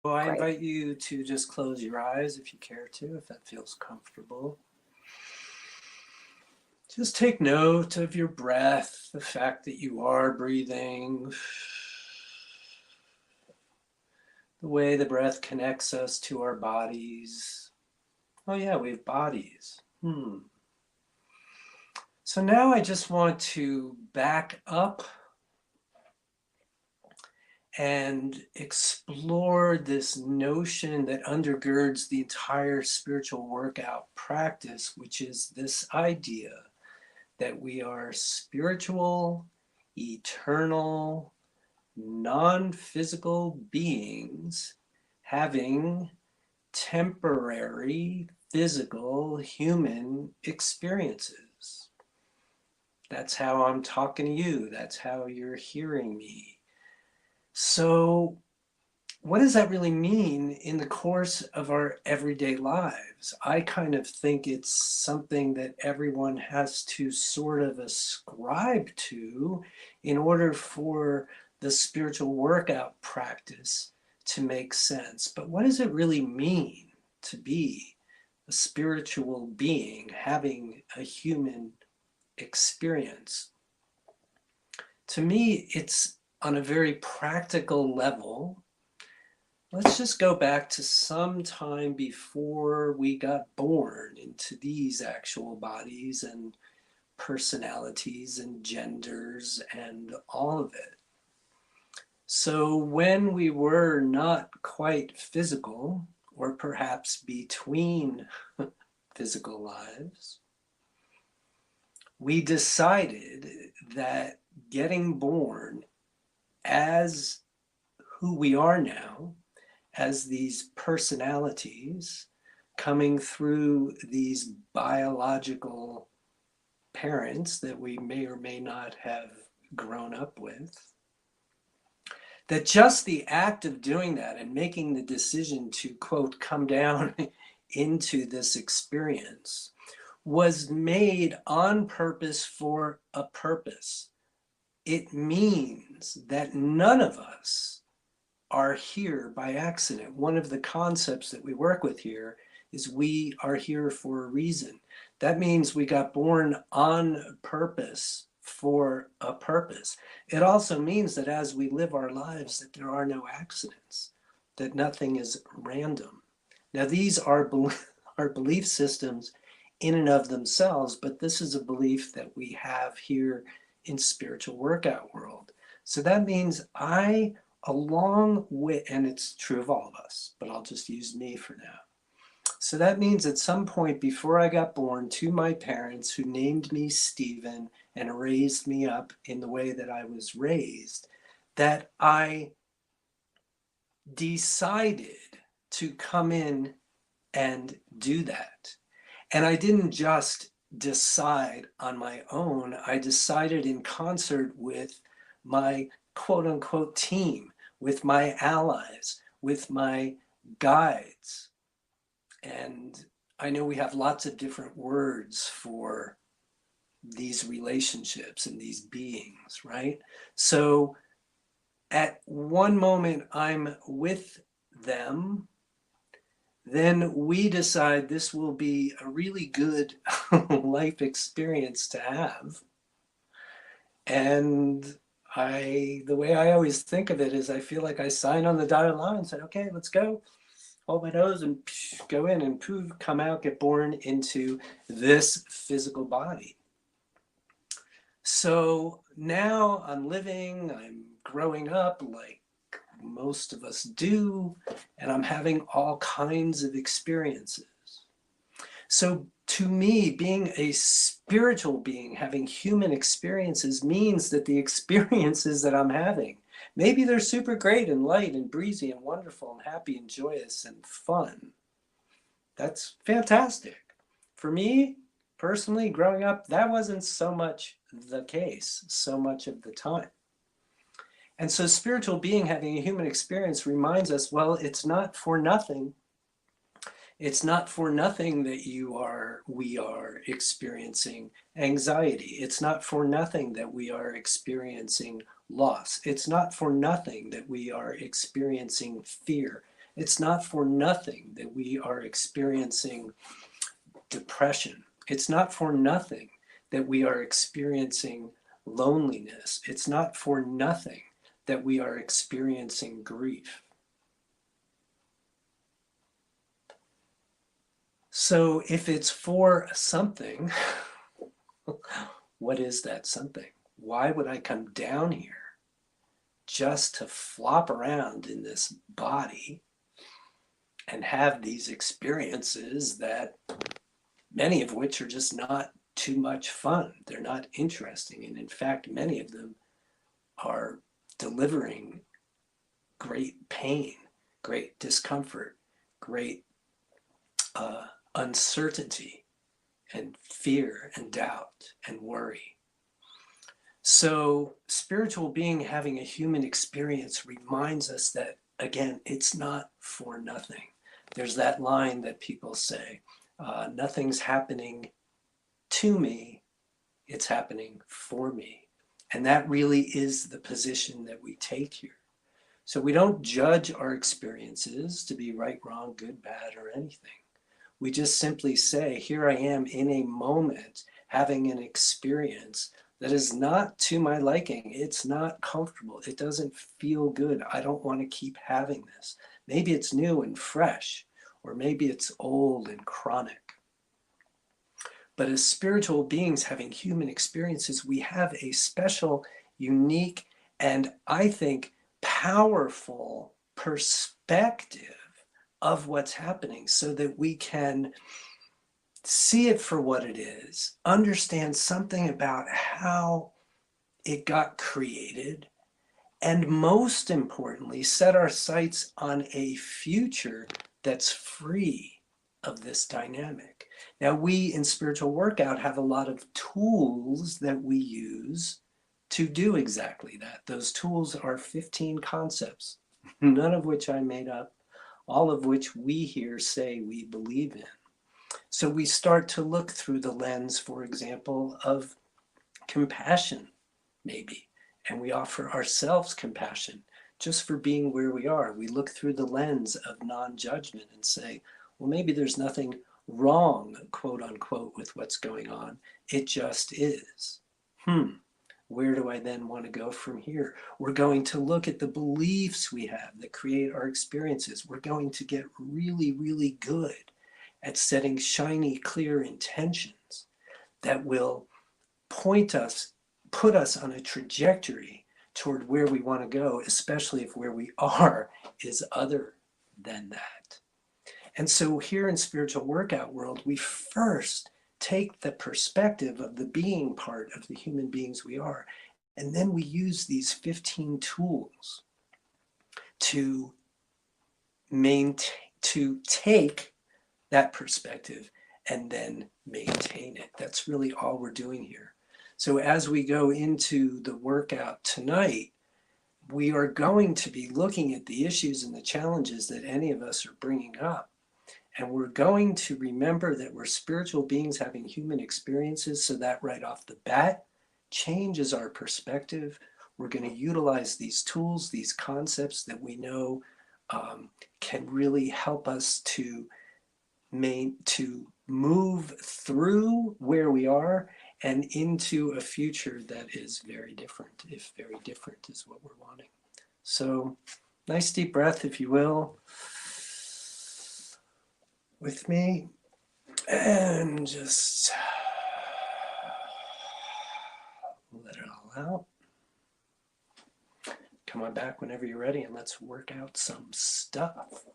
Well, I Great. invite you to just close your eyes if you care to, if that feels comfortable. Just take note of your breath, the fact that you are breathing, the way the breath connects us to our bodies. Oh, yeah, we have bodies. So now I just want to back up and explore this notion that undergirds the entire spiritual workout practice, which is this idea that we are spiritual, eternal, non physical beings having temporary physical human experiences. That's how I'm talking to you, that's how you're hearing me. So, what does that really mean in the course of our everyday lives? I kind of think it's something that everyone has to sort of ascribe to in order for the spiritual workout practice to make sense. But what does it really mean to be a spiritual being having a human experience? To me, it's on a very practical level. Let's just go back to some time before we got born into these actual bodies and personalities and genders and all of it. So, when we were not quite physical, or perhaps between physical lives, we decided that getting born as who we are now, as these personalities coming through these biological parents that we may or may not have grown up with, that just the act of doing that and making the decision to, quote, come down into this experience was made on purpose for a purpose. It means that none of us are here by accident. One of the concepts that we work with here is we are here for a reason. That means we got born on purpose for a purpose. It also means that as we live our lives, that there are no accidents, that nothing is random. Now, these are our belief systems in and of themselves, but this is a belief that we have here in spiritual workout world. So that means along with, and it's true of all of us, but I'll just use me for now. So that means at some point before I got born to my parents who named me Stephen and raised me up in the way that I was raised, that I decided to come in and do that. And I didn't just decide on my own, I decided in concert with my quote unquote team, with my allies, with my guides. And I know we have lots of different words for these relationships and these beings, right? So at one moment, I'm with them. Then we decide this will be a really good life experience to have. And the way I always think of it is I feel like I signed on the dotted line and said, okay, let's go. Hold my nose and go in and poof, come out, get born into this physical body. So now I'm living, I'm growing up like most of us do, and I'm having all kinds of experiences. So to me, being a spiritual being, having human experiences means that the experiences that I'm having, maybe they're super great and light and breezy and wonderful and happy and joyous and fun. That's fantastic. For me, personally, growing up, that wasn't so much the case so much of the time. And so, spiritual being having a human experience reminds us, well, it's not for nothing. It's not for nothing that we are experiencing anxiety. It's not for nothing that we are experiencing loss. It's not for nothing that we are experiencing fear It's not for nothing that we are experiencing depression. It's not for nothing that we are experiencing loneliness. It's not for nothing that we are experiencing grief. So if it's for something, what is that something? Why would I come down here just to flop around in this body and have these experiences that many of which are just not too much fun? They're not interesting. And in fact, many of them are delivering great pain, great discomfort, great uncertainty and fear and doubt and worry. So spiritual being having a human experience reminds us that, again, it's not for nothing. There's that line that people say, nothing's happening to me, it's happening for me. And that really is the position that we take here. So we don't judge our experiences to be right, wrong, good, bad, or anything. We just simply say, here I am in a moment having an experience that is not to my liking. It's not comfortable. It doesn't feel good. I don't want to keep having this. Maybe it's new and fresh, or maybe it's old and chronic. But as spiritual beings having human experiences, we have a special, unique, and I think powerful perspective of what's happening so that we can see it for what it is, understand something about how it got created, and most importantly, set our sights on a future that's free of this dynamic. Now, we in Spiritual Workout have a lot of tools that we use to do exactly that. Those tools are 15 concepts, none of which I made up, all of which we here say we believe in. So we start to look through the lens, for example, of compassion, maybe, and we offer ourselves compassion just for being where we are. We look through the lens of non-judgment and say, well, maybe there's nothing wrong, quote unquote, with what's going on. It just is. Where do I then want to go from here? We're going to look at the beliefs we have that create our experiences. We're going to get really, really good at setting shiny, clear intentions that will put us on a trajectory toward where we want to go, especially if where we are is other than that. And so here in Spiritual Workout World, we first take the perspective of the being part of the human beings we are, and then we use these 15 tools to take that perspective and then maintain it. That's really all we're doing here. So as we go into the workout tonight, we are going to be looking at the issues and the challenges that any of us are bringing up. And we're going to remember that we're spiritual beings having human experiences, so that right off the bat changes our perspective. We're going to utilize these tools, these concepts that we know can really help us to move through where we are and into a future that is very different, if very different is what we're wanting. So nice deep breath, if you will, with me, and just let it all out. Come on back whenever you're ready and let's work out some stuff.